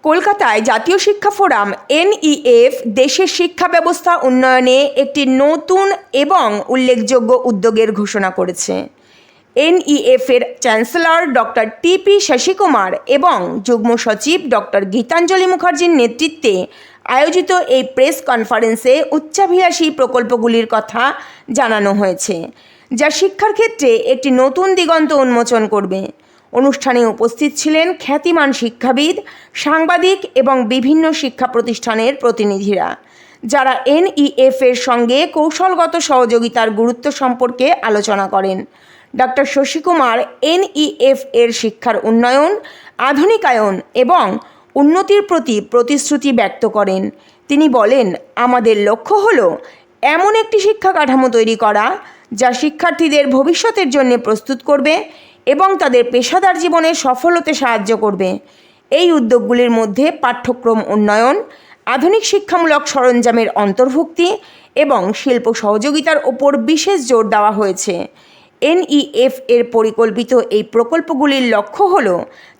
কলকাতায় জাতীয় শিক্ষা ফোরাম NEF দেশের শিক্ষা ব্যবস্থা উন্নয়নে একটি নতুন এবং উল্লেখযোগ্য উদ্যোগের ঘোষণা করেছে। NEF এর চ্যান্সেলর ডক্টর TP শশীকুমার এবং যুগ্ম সচিব ডক্টর গীতাঞ্জলি মুখার্জির নেতৃত্বে আয়োজিত এই প্রেস কনফারেন্সে উচ্চাভিলাষী প্রকল্পগুলির কথা জানানো হয়েছে, যা শিক্ষার ক্ষেত্রে একটি নতুন দিগন্ত উন্মোচন করবে। অনুষ্ঠানে উপস্থিত ছিলেন খ্যাতিমান শিক্ষাবিদ, সাংবাদিক এবং বিভিন্ন শিক্ষা প্রতিষ্ঠানের প্রতিনিধিরা, যারা NEF এর সঙ্গে কৌশলগত সহযোগিতার গুরুত্ব সম্পর্কে আলোচনা করেন। ডক্টর শশীকুমার NEF এর শিক্ষার উন্নয়ন, আধুনিকায়ন এবং উন্নতির প্রতি প্রতিশ্রুতি ব্যক্ত করেন। তিনি বলেন, আমাদের লক্ষ্য হলো এমন একটি শিক্ষা কাঠামো তৈরি করা যা শিক্ষার্থীদের ভবিষ্যতের জন্য প্রস্তুত করবে এবং তাদের পেশাদার জীবনে সফল হতে সাহায্য করবে। এই উদ্যোগগুলির মধ্যে পাঠ্যক্রম উন্নয়ন, আধুনিক শিক্ষামূলক সরঞ্জামের অন্তর্ভুক্তি এবং শিল্প সহযোগিতার ওপর বিশেষ জোর দেওয়া হয়েছে। NEF এর পরিকল্পিত এই প্রকল্পগুলির লক্ষ্য হল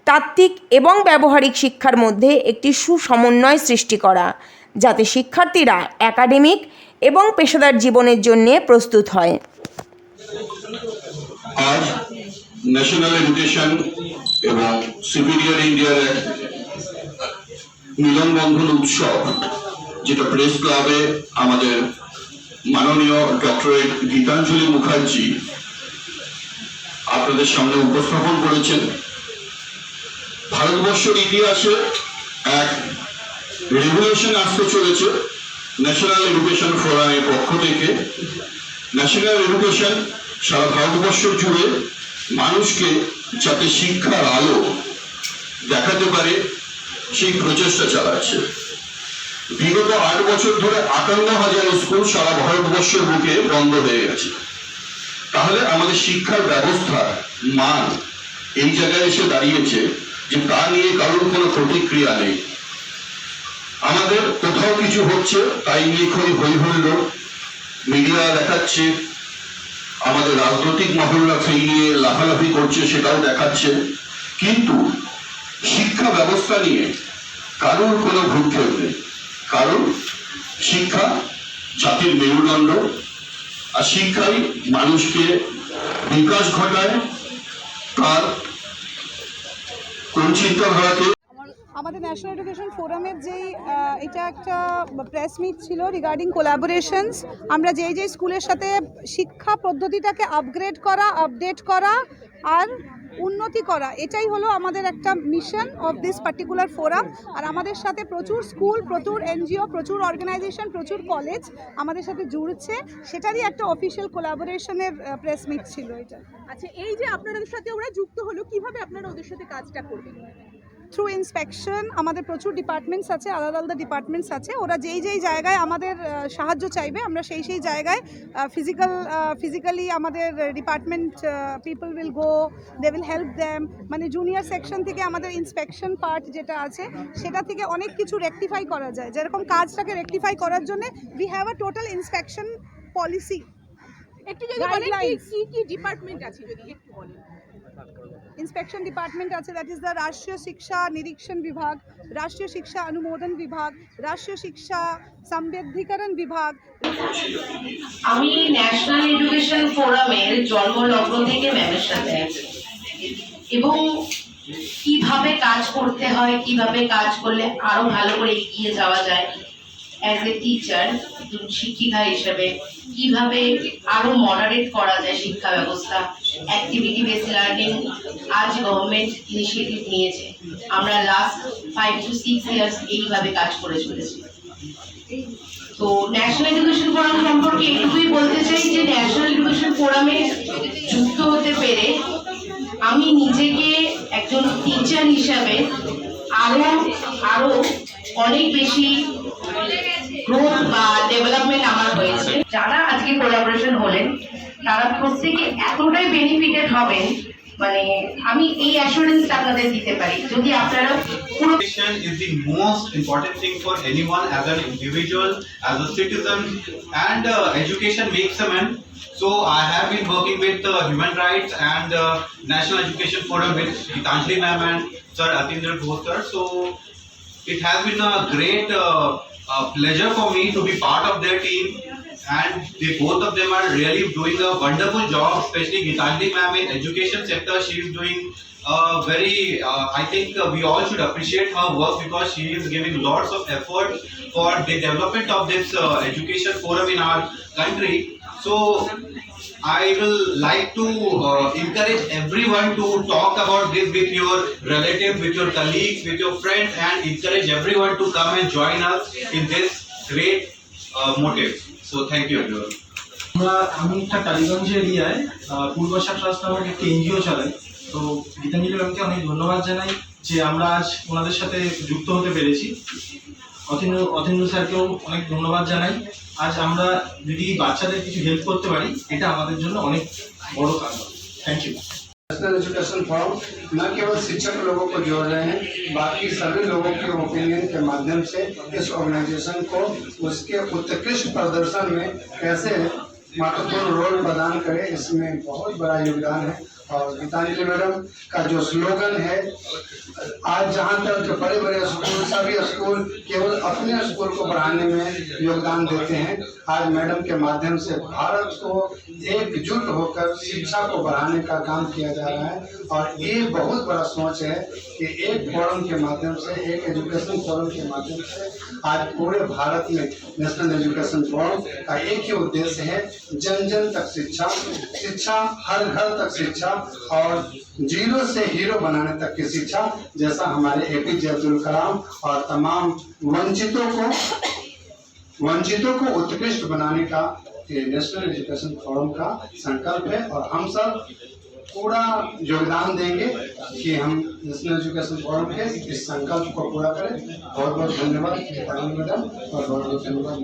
তাত্ত্বিক এবং ব্যবহারিক শিক্ষার মধ্যে একটি সুসমন্বয় সৃষ্টি করা, যাতে শিক্ষার্থীরা একাডেমিক এবং পেশাদার জীবনের জন্য প্রস্তুত হয়। আজ ন্যাশনাল এডুকেশন এবং সুপিরিয়র ইন্ডিয়ার মিলনবন্ধন উৎসব, যেটা প্রেস ক্লাবে আমাদের মাননীয় ডক্টরেট গীতাঞ্জলি মুখার্জি আপনাদের সামনে উপস্থাপন করেছেন। ভারতবর্ষের ইতিহাসে এক রেভলিউশন আসতে চলেছে ন্যাশনাল এডুকেশন ফোরামের পক্ষ থেকে। ন্যাশনাল এডুকেশন সারা ভারতবর্ষ জুড়ে মানুষকে যাতে শিক্ষার আলো দেখাতে পারে সেই প্রচেষ্টা চালাচ্ছে। বিগত 8 বছর ধরে 58,000 স্কুল সারা ভারতবর্ষের বুকে বন্ধ হয়ে গেছে। তাহলে আমাদের শিক্ষার ব্যবস্থার মান এই জায়গায় এসে দাঁড়িয়েছে যে তা নিয়ে কারোর কোনো প্রতিক্রিয়া নেই। আমাদের কোথাও কিছু হচ্ছে তাই নিয়ে হই হল্লোড় মিডিয়া দেখাচ্ছে, আমাদের রাজনৈতিক মহল্লা সেই নিয়ে লাফালাফি করছে, সেটাও দেখাচ্ছে, কিন্তু শিক্ষা ব্যবস্থা নিয়ে কারোর কোনো ভ্রুক্ষেপ নেই। কারণ শিক্ষা জাতির মেরুদণ্ড, আর শিক্ষাই মানুষকে বিকাশ ঘটায়, তার কোন চিন্তাধারাকে। আমাদের ন্যাশনাল এডুকেশন ফোরামের যেই এটা একটা প্রেস মিট ছিল রিগার্ডিং কোলাবোরেশনস। আমরা যেই স্কুলের সাথে শিক্ষা পদ্ধতিটাকে আপগ্রেড করা, আপডেট করা আর উন্নতি করা, এটাই হলো আমাদের একটা mission of this particular forum. আর আমাদের সাথে প্রচুর স্কুল, প্রচুর NGO, প্রচুর অর্গানাইজেশন, প্রচুর কলেজ আমাদের সাথে জুড়ছে, সেটারই একটা অফিসিয়াল কোলাবোরেশনের প্রেস মিট ছিল এটা। আচ্ছা, এই যে আপনাদের সাথে ওরা যুক্ত হলো, কিভাবে আপনারা ওদের সাথে কাজটা করবেন? Through inspection. আমাদের প্রচুর ডিপার্টমেন্টস আছে, আলাদা আলাদা ডিপার্টমেন্টস আছে। ওরা যেই জায়গায় আমাদের সাহায্য চাইবে, আমরা সেই জায়গায় ফিজিক্যালি আমাদের department people will go, they will help them. মানে জুনিয়র সেকশন থেকে আমাদের ইন্সপেকশন পার্ট যেটা আছে, সেটা থেকে অনেক কিছু রেকটিফাই করা যায়। যেরকম কাজটাকে রেকটিফাই করার জন্য we have a total inspection policy. একটু যদি বলেন কি ডিপার্টমেন্ট আছে, যদি একটু বলেন। इंस्पेक्शन डिपार्टमेंट আছে, दैट इज द राष्ट्रीय शिक्षा निरीक्षण विभाग, राष्ट्रीय शिक्षा अनुमोदन विभाग, राष्ट्रीय शिक्षा संविधिकरण विभाग। আমি ন্যাশনাল এডুকেশন ফোরামের জন্মলগ্ন থেকে ম্যামের সাথে আছি এবং কিভাবে কাজ করতে হয়, কিভাবে কাজ করলে আরো ভালো করে এগিয়ে যাওয়া যায়, অ্যাজ এ টিচার, শিক্ষিকা হিসেবে কিভাবে আরো মডারেট করা যায় শিক্ষা ব্যবস্থা, অ্যাক্টিভিটি বেসড লার্নিং আজ গভর্নমেন্ট ইনিশিয়েটিভ নিয়েছে। আমরা লাস্ট 5 to 6 ইয়ার্স এইভাবে কাজ করে চলেছি। তো ন্যাশনাল এডুকেশন ফোরাম সম্পর্কে এটুকুই বলতে চাই যে ন্যাশনাল এডুকেশন ফোরামে যুক্ত হতে পেরে আমি নিজেকে একজন টিচার হিসাবে আরো অনেক বেশি গ্রোথ বা ডেভেলপমেন্ট আমার হয়েছে। যারা আজকে কোলাবোরেশন হলেন তারা প্রত্যেকে এতটাই বেনিফিটেড হবেন, মানে আমি এই অ্যাসুরেন্সটা আপনাদের দিতে পারি। যদি আপনারা Education is the most important thing for anyone as an individual, as a citizen, and education makes a man. So I have been working with human rights and National Education Forum with Gitanjali ma'am and Sir Atindra Ghosh sir. So It has been a great pleasure for me to be part of their team, and they both of them are really doing a wonderful job, especially Gitanjali ma'am in education sector. She is doing very, I think we all should appreciate her work because she is giving lots of effort for the development of this education forum in our country. So I will like to encourage everyone to talk about this with your relatives, with your colleagues, with your friends, and encourage everyone to come and join us in this great motive. So thank you everyone. আমি একটা টালিগঞ্জ এরিয়ায় পূর্বাশা trust নামক একটি NGO চালাই। তো গীতাঞ্জলি ম্যামকে অনেক ধন্যবাদ জানাই যে আমরা আজ ওনাদের সাথে যুক্ত হতে পেরেছি। অথেন্দ্র স্যারকেও অনেক ধন্যবাদ জানাই। আজ আমরা যদি বাচ্চাদের কিছু হেল্প করতে পারি এটা আমাদের জন্য অনেক বড় কাজ। Thank you. National education forum न केवल शिक्षक लोगों को जोड़ रहे हैं, बाकी सभी लोगों के ओपिनियन के माध्यम से इस ऑर्गेनाइजेशन को उसके उत्कृष्ट प्रदर्शन में कैसे महत्वपूर्ण रोल प्रदान करे, इसमें बहुत बड़ा योगदान है। और गीतांजलि मैडम का जो स्लोगन है, आज जहाँ तक जो बड़े बड़े स्कूल, सभी स्कूल केवल अपने स्कूल को बढ़ाने में योगदान देते हैं, आज मैडम के माध्यम से भारत को एकजुट होकर शिक्षा को बढ़ाने का काम किया जा रहा है। और ये बहुत बड़ा सोच है कि एक फोरम के माध्यम से, एक एजुकेशन फोरम के माध्यम से आज पूरे भारत में नेशनल एजुकेशन फोरम का एक ही उद्देश्य है, जन जन तक शिक्षा, शिक्षा हर घर तक शिक्षा और जीरो से हीरो बनाने तक की शिक्षा, जैसा हमारे एपीजे अब्दुल कलाम और तमाम वंचितों को उत्कृष्ट बनाने का ये नेशनल एजुकेशन फोरम का संकल्प है। और हम सब पूरा योगदान देंगे कि हम नेशनल एजुकेशन फोरम के इस संकल्प को पूरा करें। बहुत बहुत धन्यवाद मैडम और बहुत बहुत धन्यवाद।